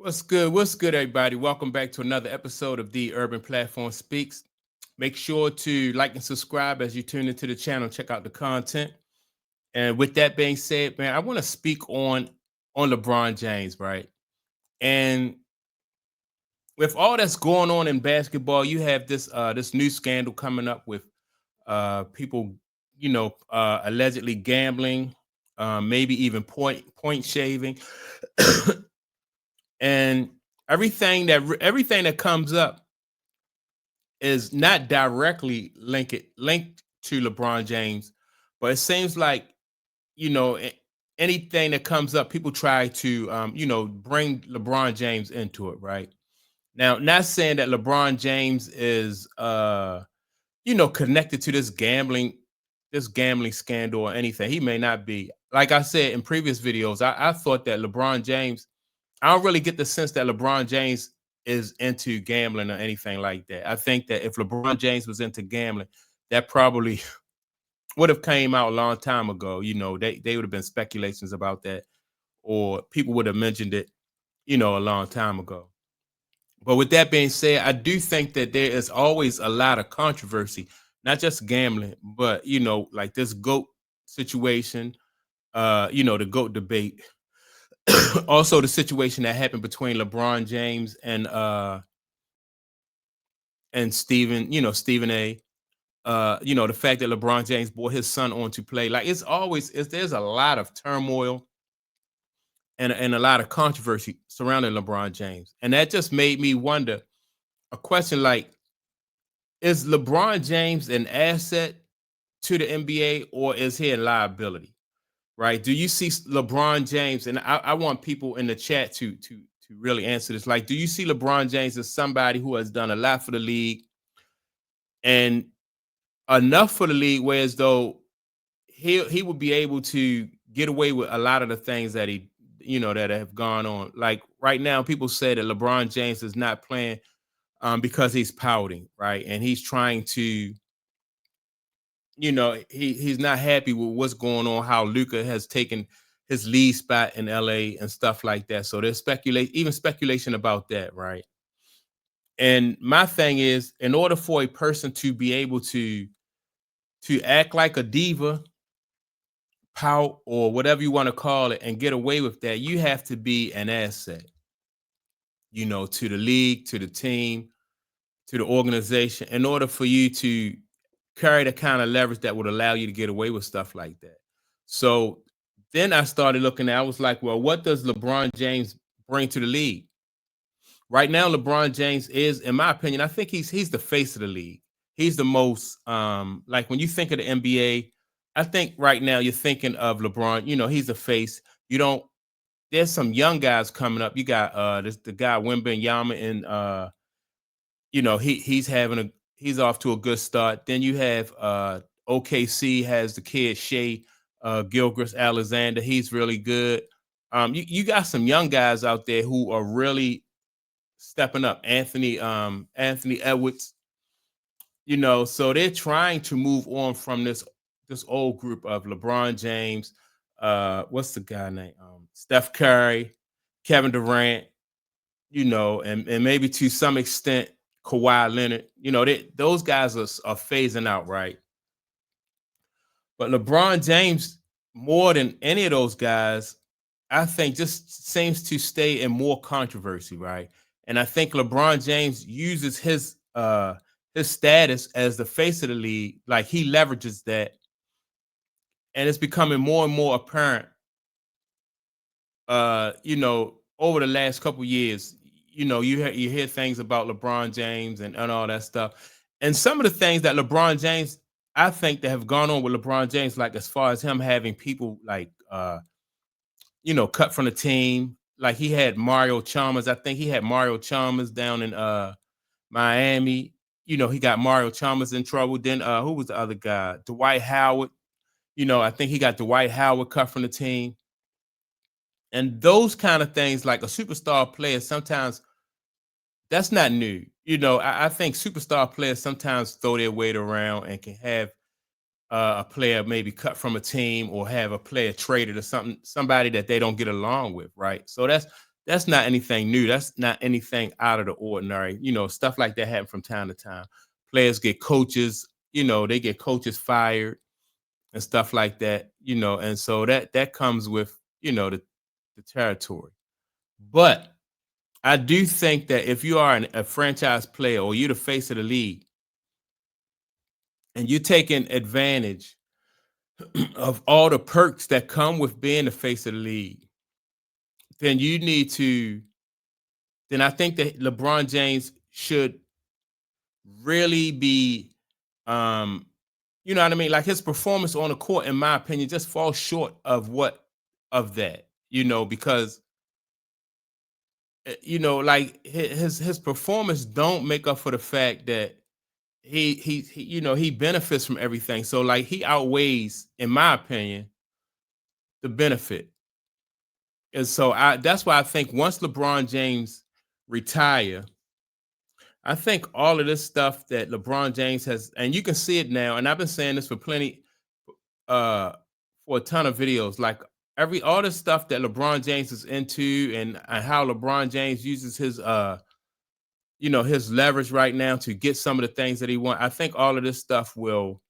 What's good? What's good, everybody? Welcome back to another episode of the Urban Platform Speaks. Make sure to like and subscribe as you tune into the channel. Check out the content. And with that being said, man, I want to speak on LeBron James, right? And with all that's going on in basketball, you have this new scandal coming up with people, allegedly gambling, maybe even point shaving, and everything that comes up is not directly linked to LeBron James, but it seems like anything that comes up, people try to bring LeBron James into it. Right now, not saying that LeBron James is connected to this gambling scandal or anything. He may not be. Like I said in previous videos, I thought that LeBron James. I don't really get the sense that LeBron James is into gambling or anything like that. I think that if LeBron James was into gambling, that probably would have came out a long time ago. They would have been speculations about that, or people would have mentioned it, a long time ago. But with that being said, I do think that there is always a lot of controversy, not just gambling, but like this GOAT situation, the GOAT debate. Also the situation that happened between LeBron James and Stephen A. The fact that LeBron James brought his son on to play, like there's a lot of turmoil and a lot of controversy surrounding LeBron James. And that just made me wonder a question like, is LeBron James an asset to the NBA or is he a liability? Right? Do you see LeBron James? And I want people in the chat to really answer this. Like, do you see LeBron James as somebody who has done a lot for the league and enough for the league, whereas though he would be able to get away with a lot of the things that that have gone on. Like right now, people say that LeBron James is not playing because he's pouting, right? And he's trying to he's not happy with what's going on, how Luka has taken his lead spot in LA and stuff like that. So there's speculation about that, right? And my thing is, in order for a person to be able to act like a diva, pout, or whatever you want to call it, and get away with that, you have to be an asset, to the league, to the team, to the organization, in order for you to carry the kind of leverage that would allow you to get away with stuff like that. So then I started looking at, I was like, well, what does LeBron James bring to the league? Right now, LeBron James is, in my opinion, I think he's the face of the league. He's the most like when you think of the NBA, I think right now you're thinking of LeBron, he's the face. You don't There's some young guys coming up. You got the guy Wembanyama, and he's off to a good start. Then you have OKC has the kid Shea Gilgeous Alexander. He's really good. You got some young guys out there who are really stepping up. Anthony Edwards. So they're trying to move on from this old group of LeBron James. What's the guy name? Steph Curry, Kevin Durant. And maybe to some extent Kawhi Leonard. Those guys are phasing out, right? But LeBron James, more than any of those guys, I think just seems to stay in more controversy, right? And I think LeBron James uses his status as the face of the league, like he leverages that, and it's becoming more and more apparent. Over the last couple years, you hear things about LeBron James and all that stuff, and some of the things that LeBron James, I think, that have gone on with LeBron James, like as far as him having people like cut from the team. Like he had Mario Chalmers. I think he had Mario Chalmers down in Miami. He got Mario Chalmers in trouble. Then who was the other guy? Dwight Howard. I think he got Dwight Howard cut from the team. And those kind of things, like a superstar player, sometimes that's not new. I think superstar players sometimes throw their weight around and can have a player maybe cut from a team or have a player traded or somebody that they don't get along with, right? So That's not anything new. That's not anything out of the ordinary. Stuff like that happen from time to time. Players get coaches, they get coaches fired and stuff like that, and so that comes with, the territory. But I do think that if you are a franchise player or you're the face of the league and you're taking advantage of all the perks that come with being the face of the league, then you need to then I think that LeBron James should really be um you know what I mean? Like his performance on the court, in my opinion, just falls short of that, because like his performance don't make up for the fact that he benefits from everything. So like he outweighs, in my opinion, the benefit. And so that's why I think once LeBron James retire, I think all of this stuff that LeBron James has, and you can see it now, and I've been saying this for uh for a ton of videos, like all this stuff that LeBron James is into, and how LeBron James uses his leverage right now to get some of the things that he wants. I think all of this stuff will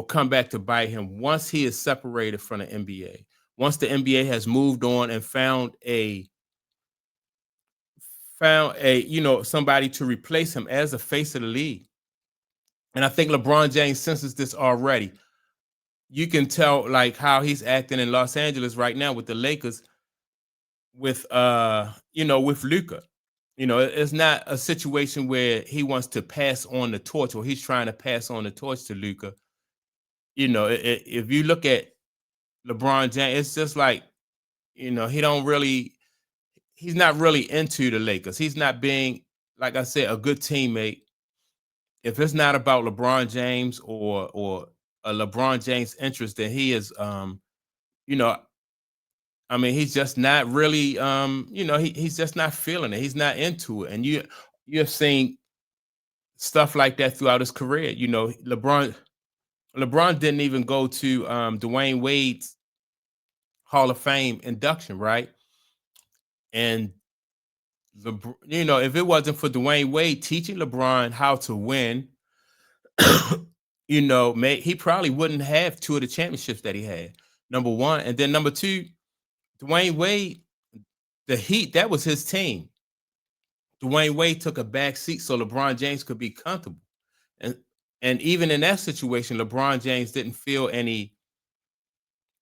come back to bite him once he is separated from the NBA. Once the NBA has moved on and found a somebody to replace him as the face of the league. And I think LeBron James senses this already. You can tell like how he's acting in Los Angeles right now with the Lakers with Luca. It's not a situation where he wants to pass on the torch or he's trying to pass on the torch to Luca. If you look at LeBron James, it's just like, he's not really into the Lakers. He's not being, like I said, a good teammate. If it's not about LeBron James or a LeBron James interest, then he is you know, I mean, he's just not really he's just not feeling it. He's not into it. And you've seen stuff like that throughout his career. LeBron didn't even go to Dwayne Wade's Hall of Fame induction, right? And if it wasn't for Dwayne Wade teaching LeBron how to win, he probably wouldn't have two of the championships that he had. Number one, and then number two, Dwayne Wade, the Heat, that was his team. Dwayne Wade took a back seat so LeBron James could be comfortable. And and even in that situation, LeBron James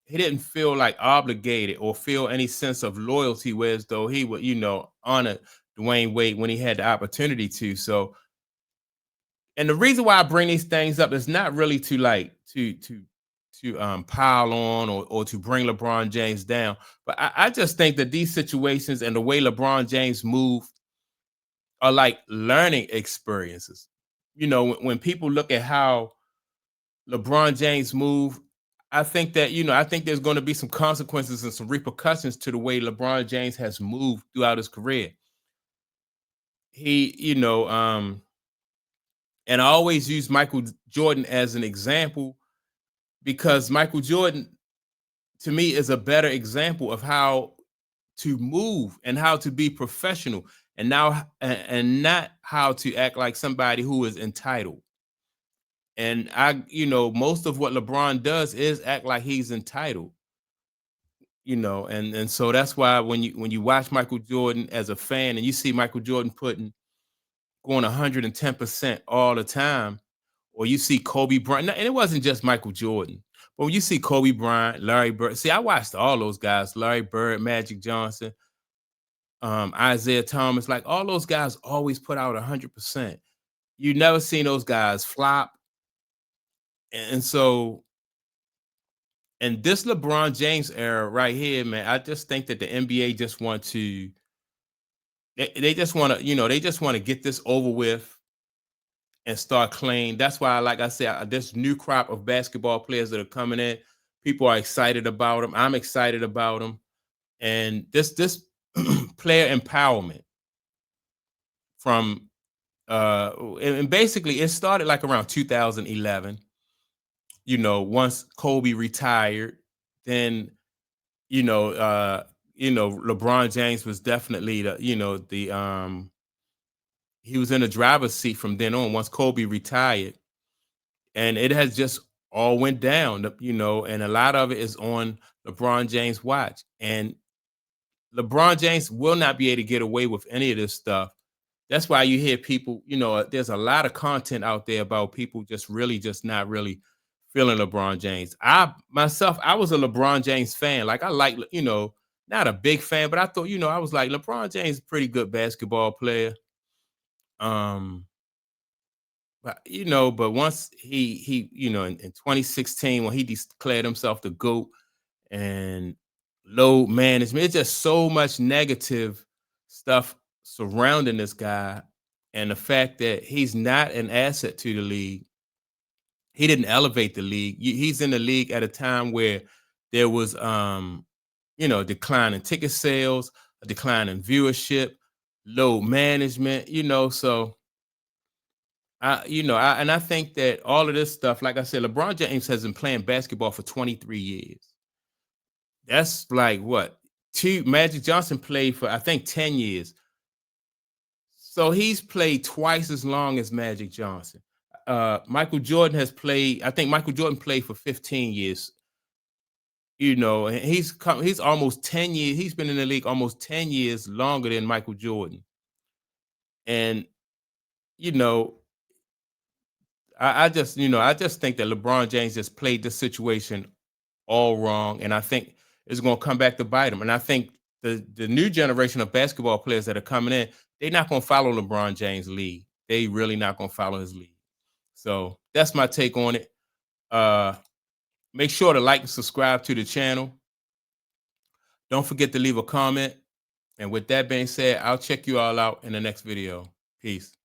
he didn't feel like obligated or feel any sense of loyalty, whereas though he would, honor Dwayne Wade when he had the opportunity to. So, and the reason why I bring these things up is not really to like to pile on or to bring LeBron James down, but I just think that these situations and the way LeBron James move are like learning experiences. When people look at how LeBron James move, I think there's going to be some consequences and some repercussions to the way LeBron James has moved throughout his career. He, and I always use Michael Jordan as an example because Michael Jordan, to me, is a better example of how to move and how to be professional, and not how to act like somebody who is entitled. And most of what LeBron does is act like he's entitled. And so that's why when you watch Michael Jordan as a fan and you see Michael Jordan going 110% all the time, or you see Kobe Bryant, and it wasn't just Michael Jordan, but when you see Kobe Bryant, Larry Bird, see, I watched all those guys, Larry Bird, Magic Johnson, Isaiah Thomas, like all those guys always put out 100%. You never seen those guys flop. And so, and this LeBron James era right here, man, I just think that the NBA just they just want to, they just want to get this over with and start clean. That's why, like I said, this new crop of basketball players that are coming in, people are excited about them. I'm excited about them, and this player empowerment from and basically it started like around 2011. Once Kobe retired, then LeBron James was definitely he was in the driver's seat from then on once Kobe retired, and it has just all went down, and a lot of it is on LeBron James' watch. And LeBron James will not be able to get away with any of this stuff. That's why you hear people, there's a lot of content out there about people just not really feeling LeBron James. I was a LeBron James fan. Like I like, not a big fan, but I thought, I was like LeBron James is a pretty good basketball player. Um, but once in 2016 when he declared himself the GOAT and load management, it's just so much negative stuff surrounding this guy, and the fact that he's not an asset to the league. He didn't elevate the league. He's in the league at a time where there was a decline in ticket sales, a decline in viewership, load management, so I think that all of this stuff, like I said, LeBron James has been playing basketball for 23 years. That's like what? Magic Johnson played for I think 10 years. So he's played twice as long as Magic Johnson. Michael Jordan has played, I think Michael Jordan played for 15 years. And he's almost 10 years. He's been in the league almost 10 years longer than Michael Jordan. And you know, I just think that LeBron James just played this situation all wrong, and I think it's going to come back to bite him. And I think the new generation of basketball players that are coming in, they're not going to follow LeBron James' lead. They really not going to follow his lead. So that's my take on it. Make sure to like and subscribe to the channel. Don't forget to leave a comment. And with that being said, I'll check you all out in the next video. Peace.